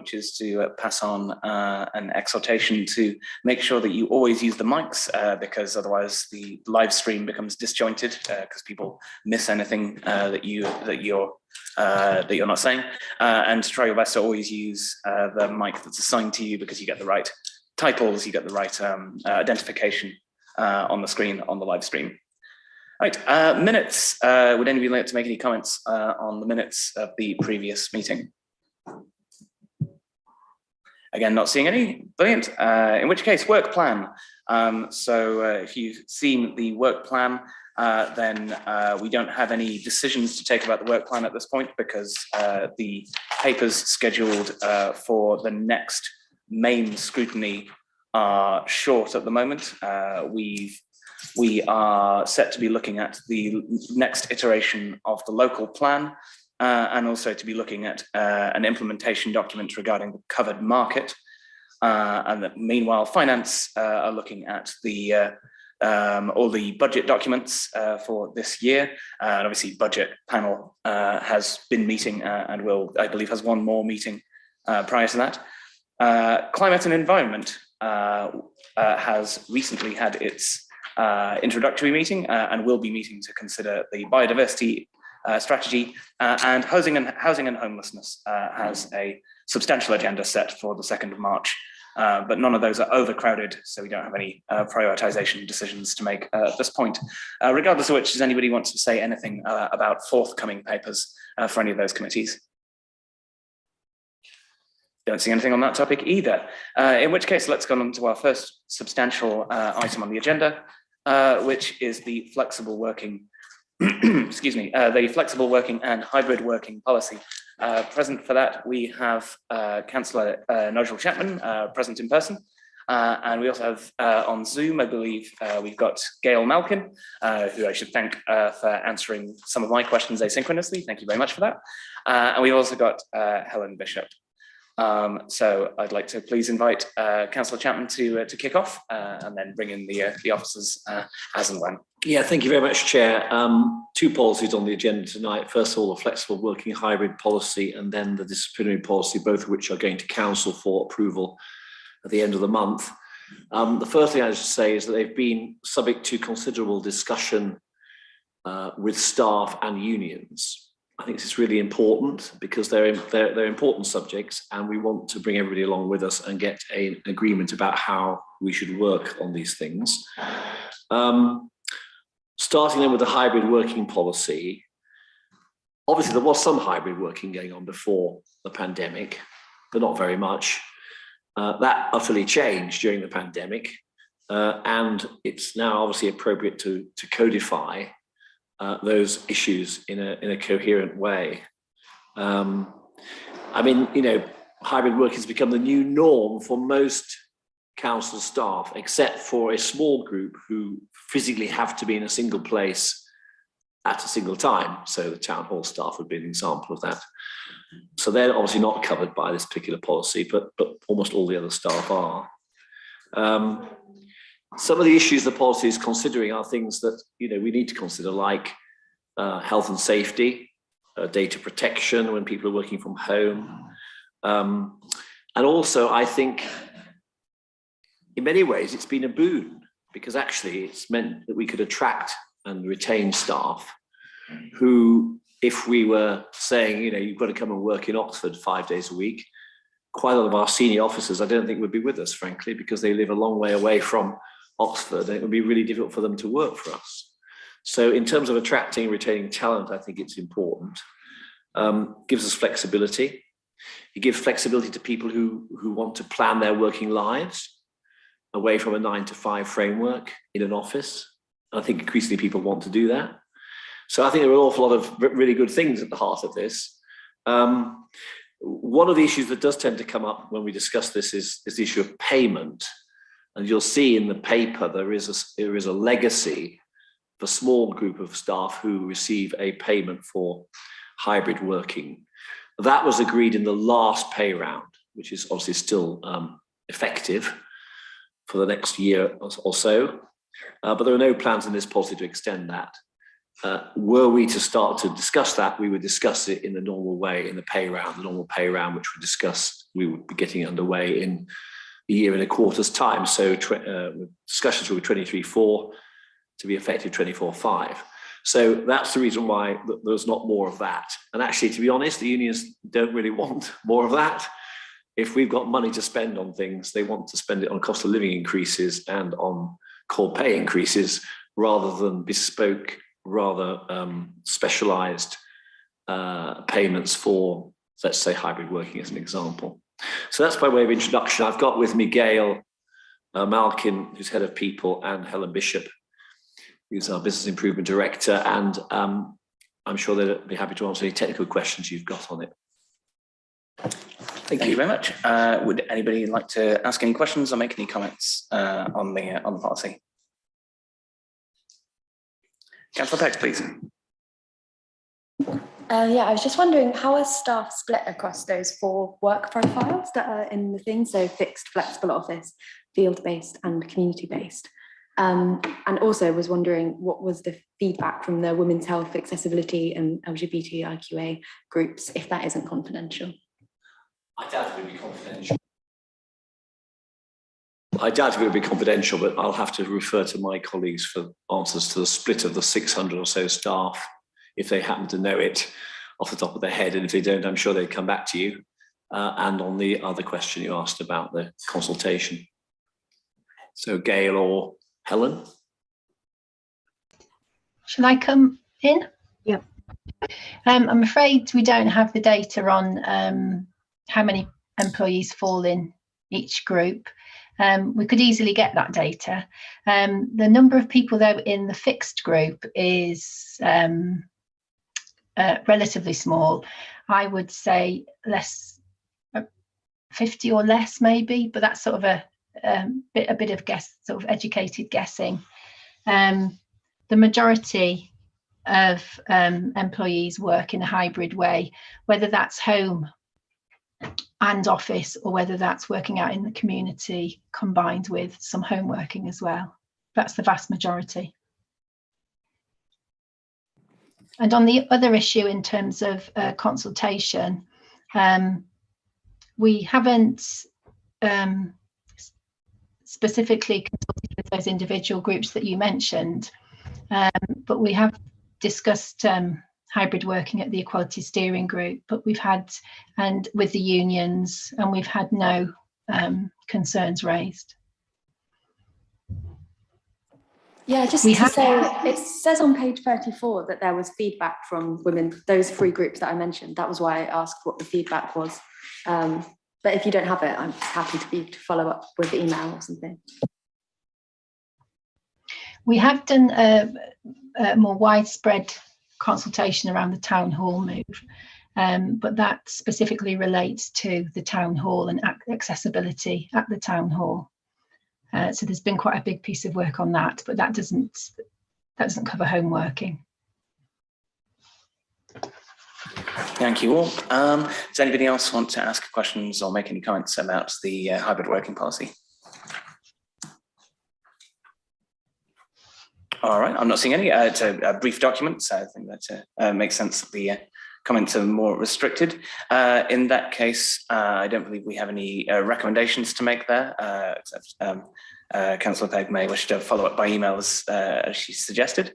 which is to pass on an exhortation to make sure that you always use the mics, because otherwise the live stream becomes disjointed because people miss anything that you're not saying, and to try your best to always use the mic that's assigned to you, because you get the right titles, you get the right identification on the screen on the live stream. Right, minutes. Would anybody like to make any comments on the minutes of the previous meeting? Again, not seeing any. Brilliant. In which case, work plan. If you've seen the work plan, then we don't have any decisions to take about the work plan at this point, because the papers scheduled for the next main scrutiny are short at the moment. We are set to be looking at the next iteration of the local plan, and also to be looking at an implementation document regarding the covered market. And that meanwhile, finance are looking at all the budget documents for this year. And obviously, budget panel has been meeting and will, I believe, has one more meeting prior to that. Climate and environment has recently had its introductory meeting and will be meeting to consider the biodiversity strategy, and housing and homelessness has a substantial agenda set for the 2nd of March, but none of those are overcrowded, so we don't have any prioritization decisions to make at this point. Regardless of which, does anybody want to say anything about forthcoming papers for any of those committees? Don't see anything on that topic either. In which case, let's go on to our first substantial item on the agenda, which is the flexible working, excuse me, the flexible working and hybrid working policy. Present for that, we have Councillor Nigel Chapman present in person, and we also have on Zoom, I believe, we've got Gail Malkin, who I should thank for answering some of my questions asynchronously. Thank you very much for that. And we've also got Helen Bishop. So I'd like to please invite Councillor Chapman to kick off, and then bring in the officers as and when. Yeah, thank you very much, Chair. 2 policies on the agenda tonight. First of all, the flexible working hybrid policy, and then the disciplinary policy, both of which are going to Council for approval at the end of the month. The first thing I should say is that they've been subject to considerable discussion with staff and unions. I think this is really important because they're important subjects, and we want to bring everybody along with us and get an agreement about how we should work on these things. Starting then with the hybrid working policy, obviously there was some hybrid working going on before the pandemic, but not very much. That utterly changed during the pandemic, and it's now obviously appropriate to codify those issues in a coherent way. I mean, you know, hybrid work has become the new norm for most council staff, except for a small group who physically have to be in a single place at a single time. So the town hall staff would be an example of that. So they're obviously not covered by this particular policy, but almost all the other staff are. Some of the issues the policy is considering are things that, you know, we need to consider, like health and safety, data protection when people are working from home. And also, I think, in many ways, it's been a boon, because actually it's meant that we could attract and retain staff who, if we were saying, you know, you've got to come and work in Oxford 5 days a week, quite a lot of our senior officers, I don't think would be with us, frankly, because they live a long way away from Oxford, and it would be really difficult for them to work for us. So in terms of attracting and retaining talent, I think it's important. Gives us flexibility. It gives flexibility to people who want to plan their working lives away from a 9-to-5 framework in an office. I think increasingly people want to do that. So I think there are an awful lot of really good things at the heart of this. One of the issues that does tend to come up when we discuss this is the issue of payment. And you'll see in the paper there is a legacy of a small group of staff who receive a payment for hybrid working. That was agreed in the last pay round, which is obviously still effective for the next year or so. But there are no plans in this policy to extend that. Were we to start to discuss that, we would discuss it in the normal way, in the normal pay round, which we discussed we would be getting underway in a year and a quarter's time. So discussions will be 23.4 to be effective 24.5. So that's the reason why there's not more of that. And actually, to be honest, the unions don't really want more of that. If we've got money to spend on things, they want to spend it on cost of living increases and on core pay increases rather than bespoke, rather specialized payments for, let's say, hybrid working as an example. So that's by way of introduction. I've got with me Gail Malkin, who's head of people, and Helen Bishop, who's our business improvement director. And I'm sure they'll be happy to answer any technical questions you've got on it. Thank you very much. Would anybody like to ask any questions or make any comments on the policy? Councillor Peck, please. Yeah, I was just wondering, how are staff split across those 4 work profiles that are in the thing? So fixed, flexible office, field-based and community-based. And also was wondering, what was the feedback from the women's health, accessibility and LGBTIQA groups, if that isn't confidential? I doubt it would be confidential. I doubt it would be confidential, but I'll have to refer to my colleagues for answers to the split of the 600 or so staff, if they happen to know it off the top of their head. And if they don't, I'm sure they'd come back to you. And on the other question you asked about the consultation. So Gail or Helen? Shall I come in? Yeah. I'm afraid we don't have the data on how many employees fall in each group. We could easily get that data. The number of people though in the fixed group is relatively small. I would say less, 50 or less maybe, but that's sort of a bit of sort of educated guessing. The majority of employees work in a hybrid way, whether that's home and office or whether that's working out in the community combined with some home working as well. That's the vast majority. And on the other issue in terms of consultation, we haven't specifically consulted with those individual groups that you mentioned, but we have discussed hybrid working at the Equality Steering Group, but we've had, and with the unions, and we've had no concerns raised. Yeah, just to say, it says on page 34 that there was feedback from women, those 3 groups that I mentioned. That was why I asked what the feedback was. But if you don't have it, I'm happy to follow up with email or something. We have done a more widespread consultation around the town hall move, but that specifically relates to the town hall and accessibility at the town hall. So there's been quite a big piece of work on that, but that doesn't cover home working. Thank you all. Does anybody else want to ask questions or make any comments about the hybrid working policy? All right, I'm not seeing any. It's a brief document, so I think that makes sense that the comments are more restricted. In that case, I don't believe we have any recommendations to make there, except Councillor Pegg may wish to follow up by emails as she suggested.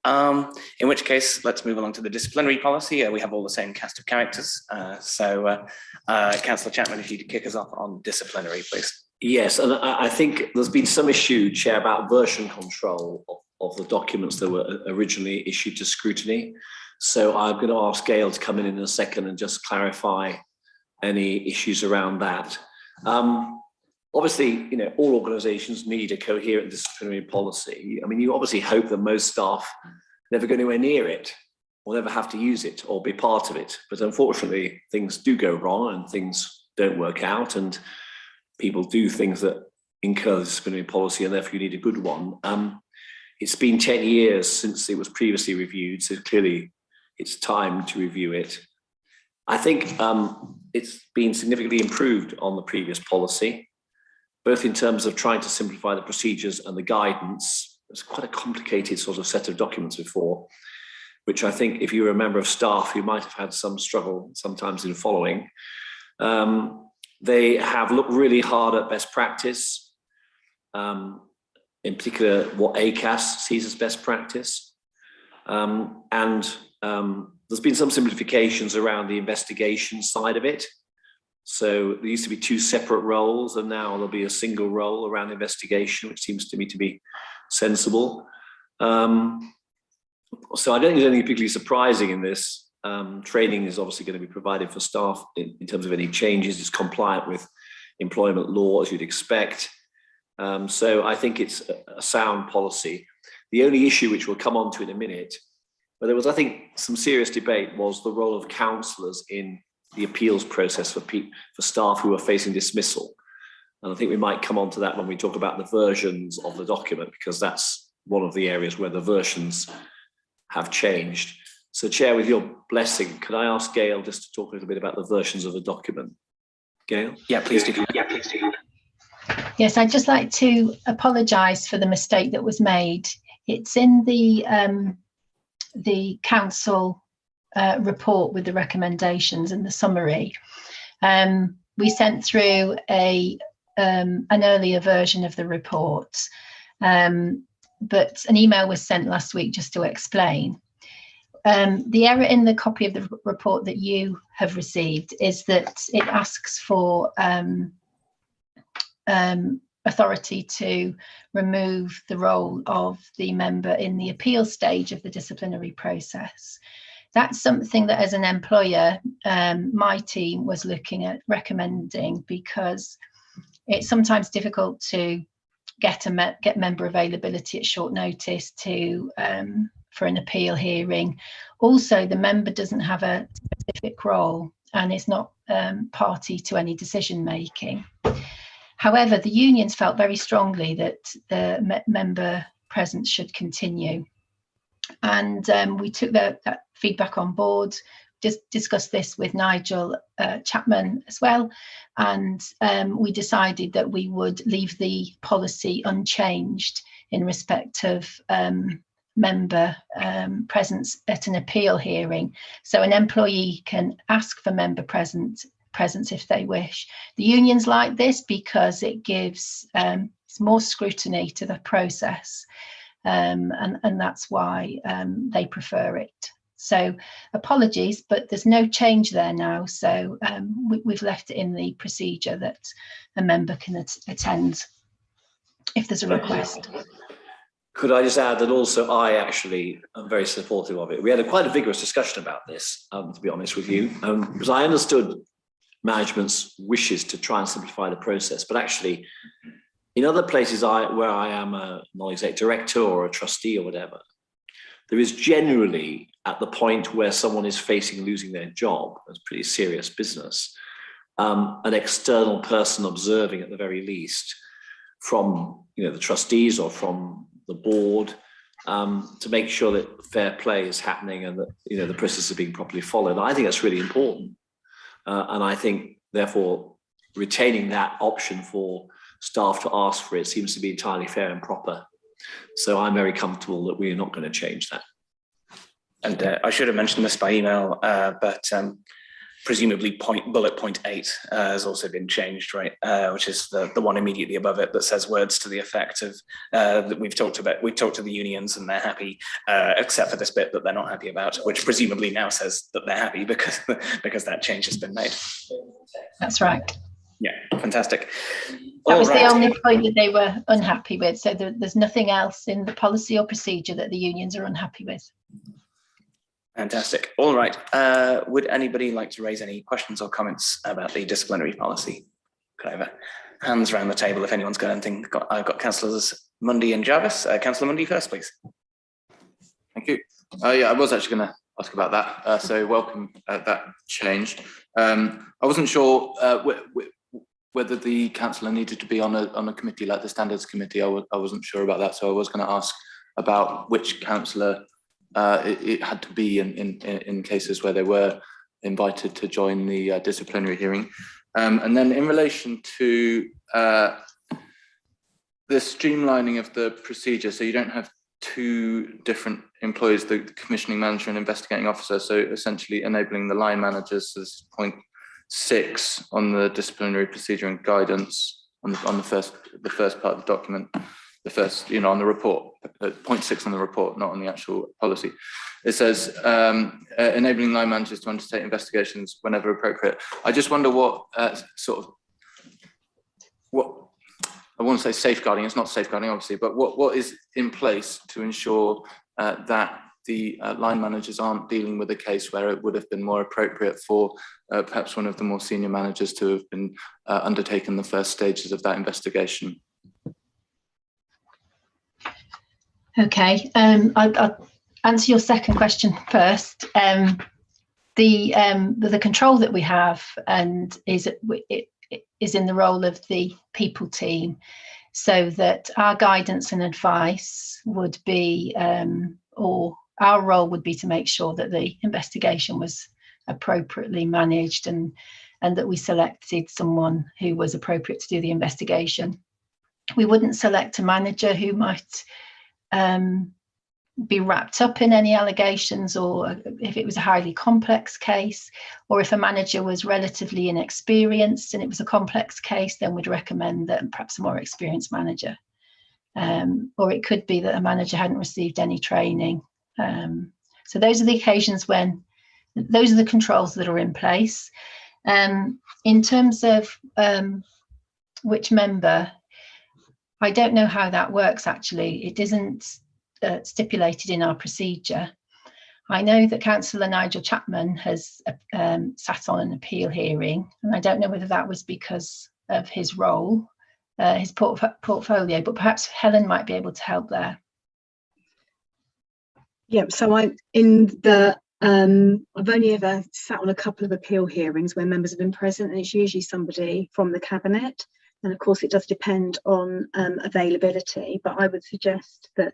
In which case, let's move along to the disciplinary policy. We have all the same cast of characters. So Councillor Chapman, if you'd kick us off on disciplinary, please. Yes, and I think there's been some issue, Chair, about version control of the documents that were originally issued to scrutiny. So I'm going to ask Gail to come in a second and just clarify any issues around that. Obviously, you know, all organisations need a coherent disciplinary policy. I mean, you obviously hope that most staff never go anywhere near it or never have to use it or be part of it. But unfortunately, things do go wrong and things don't work out and people do things that incur the disciplinary policy and therefore you need a good one. It's been 10 years since it was previously reviewed, so clearly it's time to review it. I think it's been significantly improved on the previous policy, both in terms of trying to simplify the procedures and the guidance. It's quite a complicated sort of set of documents before, which I think if you're a member of staff, you might have had some struggle sometimes in following. They have looked really hard at best practice, in particular what ACAS sees as best practice. There's been some simplifications around the investigation side of it. So there used to be 2 separate roles, and now there'll be a single role around investigation, which seems to me to be sensible. So I don't think there's anything particularly surprising in this. Training is obviously going to be provided for staff in terms of any changes. It's compliant with employment law, as you'd expect. So I think it's a sound policy. The only issue, which we'll come on to in a minute, but there was, I think, some serious debate, was the role of counsellors in the appeals process for staff who are facing dismissal. And I think we might come on to that when we talk about the versions of the document, because that's one of the areas where the versions have changed. So, Chair, with your blessing, could I ask Gail just to talk a little bit about the versions of the document? Gail? Yeah, please do. Yes, I'd just like to apologise for the mistake that was made. It's in the council report with the recommendations and the summary. We sent through an earlier version of the report, but an email was sent last week just to explain. The error in the copy of the report that you have received is that it asks for authority to remove the role of the member in the appeal stage of the disciplinary process. That's something that, as an employer, my team was looking at recommending, because it's sometimes difficult to get member availability at short notice for an appeal hearing. Also, the member doesn't have a specific role and is not party to any decision making. However, the unions felt very strongly that the member presence should continue. And we took that feedback on board, discussed this with Nigel Chapman as well, and we decided that we would leave the policy unchanged in respect of member presence at an appeal hearing. So an employee can ask for member presence if they wish. The unions like this because it gives more scrutiny to the process, and that's why they prefer it. So apologies, but there's no change there now. So we've left it in the procedure that a member can attend if there's a request. Could I just add that also I actually am very supportive of it. We had quite a vigorous discussion about this, to be honest with you, because I understood management's wishes to try and simplify the process, but actually in other places where I am a non-exec director or a trustee or whatever, there is generally, at the point where someone is facing losing their job, that's pretty serious business, an external person observing at the very least from the trustees or from the board, to make sure that fair play is happening and that the process is being properly followed. I think that's really important. And I think, therefore, retaining that option for staff to ask for it seems to be entirely fair and proper. So I'm very comfortable that we're not going to change that. And I should have mentioned this by email, but presumably bullet point 8 has also been changed, right? Which is the one immediately above it that says words to the effect of that we've talked to the unions and they're happy, except for this bit that they're not happy about, which presumably now says that they're happy because that change has been made. That's right. Yeah, fantastic. That was the only point that they were unhappy with. So there's nothing else in the policy or procedure that the unions are unhappy with. Fantastic. All right. Would anybody like to raise any questions or comments about the disciplinary policy? Could I have hands around the table if anyone's got anything? I've got Councillors Mundy and Jarvis. Councillor Mundy first, please. Thank you. Yeah, I was actually going to ask about that. So welcome that change. I wasn't sure whether the councillor needed to be on a committee like the Standards Committee. I wasn't sure about that, so I was going to ask about which councillor it had to be in cases where they were invited to join the disciplinary hearing. And then in relation to the streamlining of the procedure, so you don't have 2 different employees, the commissioning manager and investigating officer, so essentially enabling the line managers, so this is point 6 on the disciplinary procedure and guidance on the first part of the document, the first, on the report, point 6 on the report, not on the actual policy. It says enabling line managers to undertake investigations whenever appropriate. I just wonder what I want to say safeguarding. It's not safeguarding, obviously, but what is in place to ensure that the line managers aren't dealing with a case where it would have been more appropriate for perhaps one of the more senior managers to have been undertaken the first stages of that investigation? Okay, I'll answer your second question first. The control that we have is in the role of the people team, so that our guidance and advice would be, or our role would be to make sure that the investigation was appropriately managed and that we selected someone who was appropriate to do the investigation. We wouldn't select a manager who might be wrapped up in any allegations, or if it was a highly complex case, or if a manager was relatively inexperienced and it was a complex case, then we'd recommend that perhaps a more experienced manager. Or it could be that a manager hadn't received any training. So those are the occasions when, those are the controls that are in place. In terms of which member, I don't know how that works actually. It isn't stipulated in our procedure. I know that Councillor Nigel Chapman has sat on an appeal hearing, and I don't know whether that was because of his role, his portfolio, but perhaps Helen might be able to help there. Yeah, so I've only ever sat on a couple of appeal hearings where members have been present, and it's usually somebody from the cabinet. And of course, it does depend on availability, but I would suggest that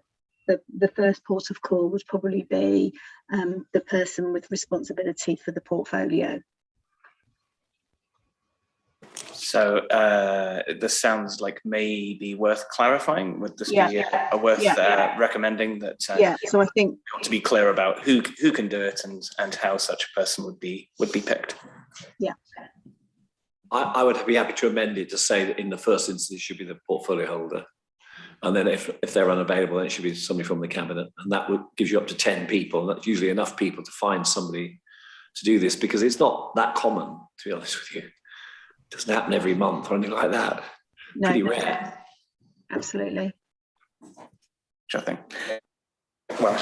the first port of call would probably be the person with responsibility for the portfolio. So this sounds like maybe worth clarifying. Would this be worth recommending that? So I think we want to be clear about who can do it and how such a person would be picked. Yeah. I would be happy to amend it to say that in the first instance it should be the portfolio holder, and then if they're unavailable, then it should be somebody from the cabinet, and that would gives you up to 10 people. And that's usually enough people to find somebody to do this, because it's not that common, to be honest with you. It doesn't happen every month or anything like that. No, pretty rare. Absolutely. Sure thing. Well,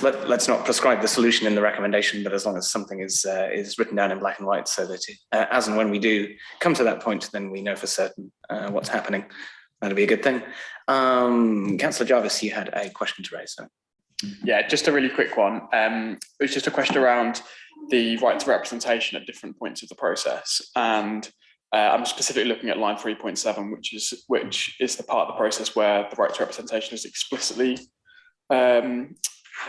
let's not prescribe the solution in the recommendation, but as long as something is written down in black and white, so that as and when we do come to that point, then we know for certain what's happening. That'll be a good thing. Councillor Jarvis, you had a question to raise. So. Yeah, just a really quick one. It was just a question around the right to representation at different points of the process, and I'm specifically looking at line 3.7, which is the part of the process where the right to representation is explicitly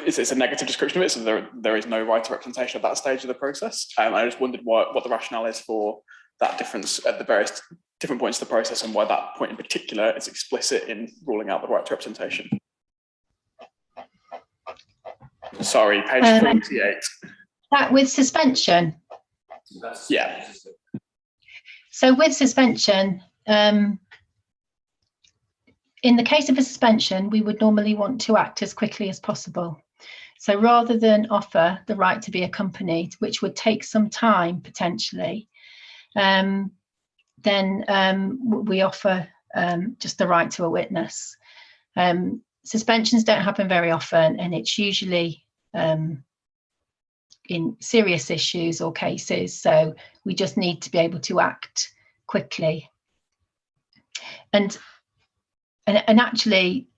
it's a negative description of it, so there is no right to representation at that stage of the process. I just wondered what the rationale is for that difference at the various different points of the process, and why that point in particular is explicit in ruling out the right to representation. Sorry, page 48. That with suspension? Yeah. So with suspension, in the case of a suspension, we would normally want to act as quickly as possible. So rather than offer the right to be accompanied, which would take some time potentially, then we offer just the right to a witness. Suspensions don't happen very often, and it's usually in serious issues or cases, so we just need to be able to act quickly. And actually,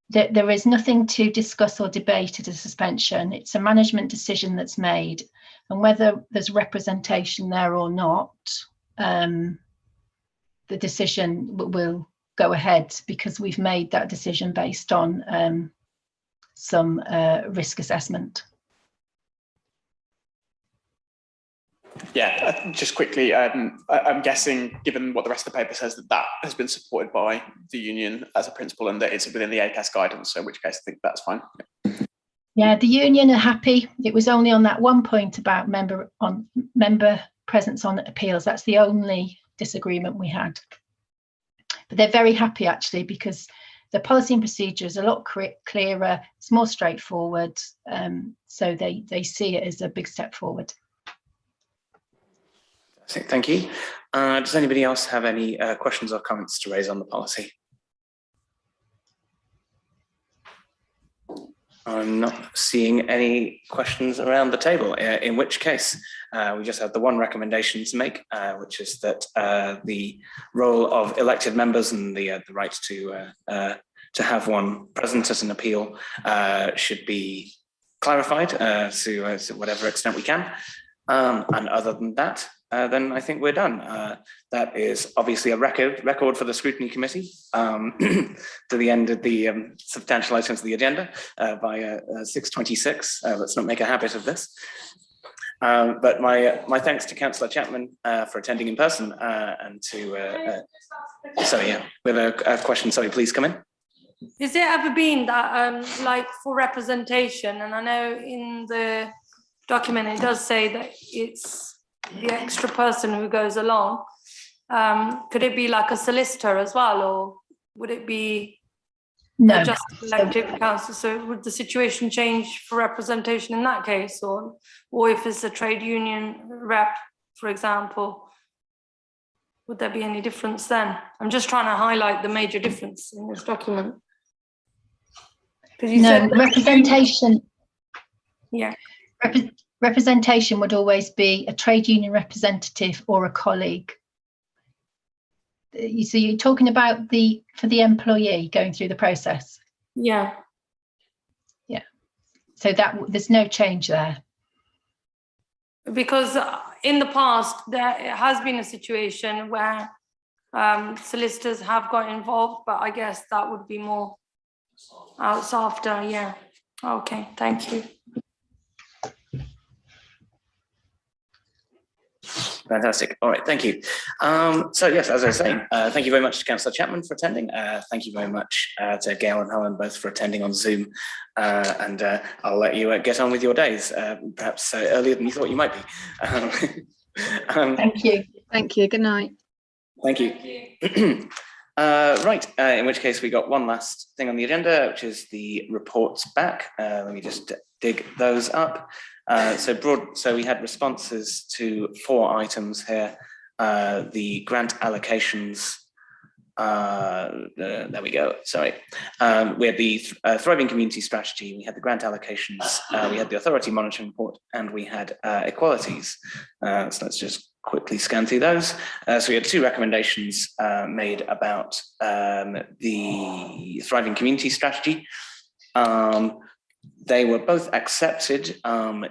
there is nothing to discuss or debate at a suspension. It's a management decision that's made, and whether there's representation there or not, the decision will go ahead, because we've made that decision based on some risk assessment. Yeah, just quickly, I'm guessing, given what the rest of the paper says, that has been supported by the union as a principle, and that it's within the ACAS guidance, so in which case I think that's fine. Yeah, the union are happy. It was only on that one point about member presence on appeals. That's the only disagreement we had. But they're very happy actually, because the policy and procedure is a lot clearer, it's more straightforward, so they see it as a big step forward. Thank you. Does anybody else have any questions or comments to raise on the policy? I'm not seeing any questions around the table, in which case we just have the one recommendation to make, which is that the role of elected members and the right to have one present at an appeal should be clarified to whatever extent we can. And other than that, then I think we're done. That is obviously a record for the Scrutiny Committee to the end of the substantial items of the agenda by 6:26. Let's not make a habit of this. But my thanks to Councillor Chapman for attending in person and to, sorry, yeah, we have a question, sorry, please come in. Is it ever been that like for representation, and I know in the document it does say that it's the extra person who goes along, could it be like a solicitor as well, or would it be just elected council? So would the situation change for representation in that case, or if it's a trade union rep, for example, would there be any difference then? I'm just trying to highlight the major difference in this document. No, representation. Yeah. Representation would always be a trade union representative or a colleague. So you're talking about for the employee going through the process. Yeah. Yeah. So there's no change there. Because in the past there has been a situation where solicitors have got involved, but I guess that would be more out after. Yeah. Okay. Thank you. Fantastic. All right, thank you. So yes, as I was saying, thank you very much to Councillor Chapman for attending. Thank you very much to Gail and Helen both for attending on Zoom. And I'll let you get on with your days, perhaps earlier than you thought you might be. Thank you. Thank you. Good night. Thank you. Right, in which case we got one last thing on the agenda, which is the reports back. Let me just dig those up. So we had responses to 4 items here. The grant allocations, there we go, sorry. We had the Thriving Community Strategy, we had the grant allocations, we had the Authority Monitoring Report, and we had equalities. So let's just quickly scan through those. So we had 2 recommendations made about the Thriving Community Strategy. They were both accepted.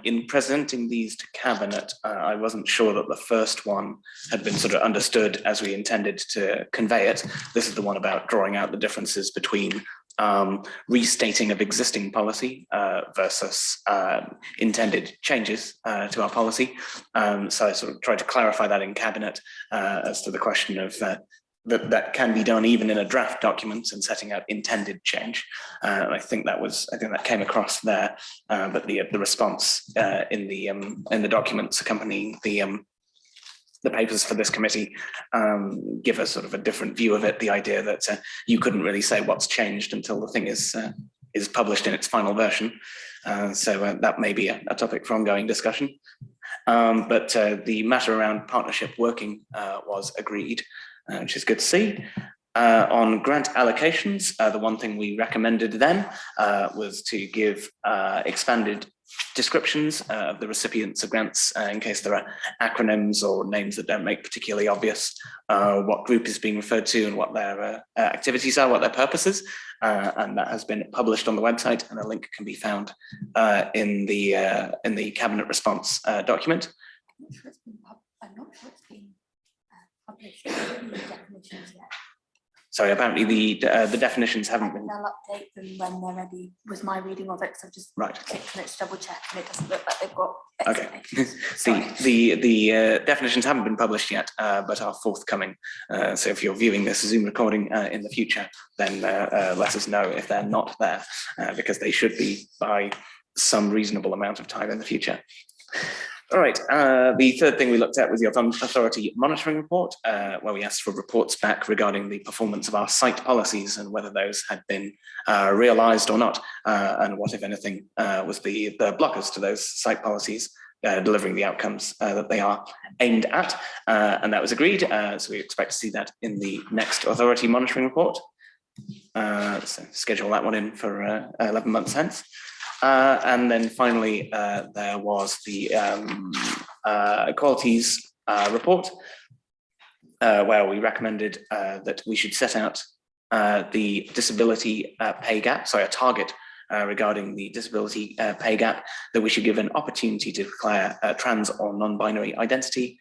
In presenting these to Cabinet, I wasn't sure that the first one had been sort of understood as we intended to convey it. This is the one about drawing out the differences between restating of existing policy versus intended changes to our policy. So I sort of tried to clarify that in Cabinet as to the question of that can be done even in a draft document and setting out intended change. And I think that came across there. But the response in the documents accompanying the papers for this committee give us sort of a different view of it. The idea that you couldn't really say what's changed until the thing is published in its final version. So that may be a topic for ongoing discussion. But the matter around partnership working was agreed, which is good to see. On grant allocations, the one thing we recommended then was to give expanded descriptions of the recipients of grants in case there are acronyms or names that don't make particularly obvious what group is being referred to and what their activities are, what their purpose is. And that has been published on the website, and a link can be found in the Cabinet response document. I'm not sure it's been published definitions yet. Sorry, apparently the definitions haven't been. They'll update them when they're ready, was my reading of it, because I've just clicked on it to double check, and it doesn't look like they've got explanations. The definitions haven't been published yet, but are forthcoming. So if you're viewing this Zoom recording in the future, then let us know if they're not there, because they should be by some reasonable amount of time in the future. All right, the third thing we looked at was the authority monitoring report, where we asked for reports back regarding the performance of our site policies and whether those had been realised or not, and what, if anything, was the blockers to those site policies delivering the outcomes that they are aimed at, and that was agreed. So we expect to see that in the next authority monitoring report. So schedule that one in for 11 months hence. And then finally, there was the qualities report, where we recommended that we should set out the disability pay gap, sorry, a target regarding the disability pay gap, that we should give an opportunity to declare trans or non-binary identity,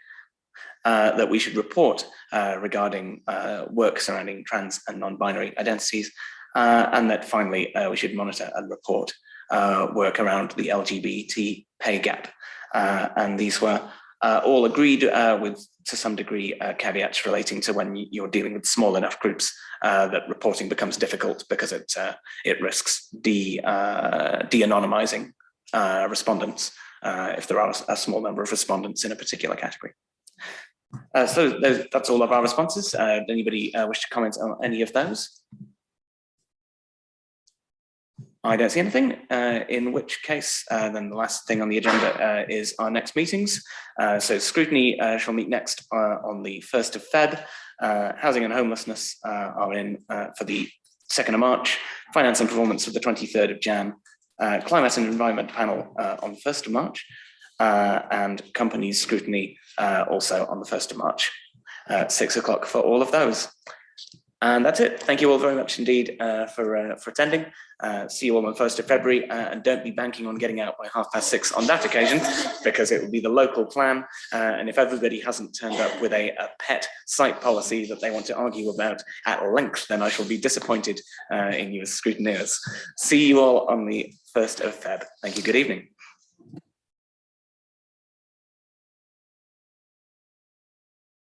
that we should report regarding work surrounding trans and non-binary identities, and that finally we should monitor and report work around the LGBT pay gap. And these were all agreed with, to some degree, caveats relating to when you're dealing with small enough groups that reporting becomes difficult because it risks de-anonymizing respondents if there are a small number of respondents in a particular category. So that's all of our responses. Does anybody wish to comment on any of those? I don't see anything, in which case then the last thing on the agenda is our next meetings. So Scrutiny shall meet next on the 1st of Feb. Housing and Homelessness are in for the 2nd of March. Finance and Performance for the 23rd of Jan. Climate and Environment Panel on the 1st of March. And Companies Scrutiny also on the 1st of March. 6 o'clock for all of those. And that's it. Thank you all very much indeed for attending. See you all on the 1st of February, and don't be banking on getting out by 6:30 on that occasion, because it will be the local plan. And if everybody hasn't turned up with a pet site policy that they want to argue about at length, then I shall be disappointed in you as scrutineers. See you all on the 1st of Feb. Thank you. Good evening.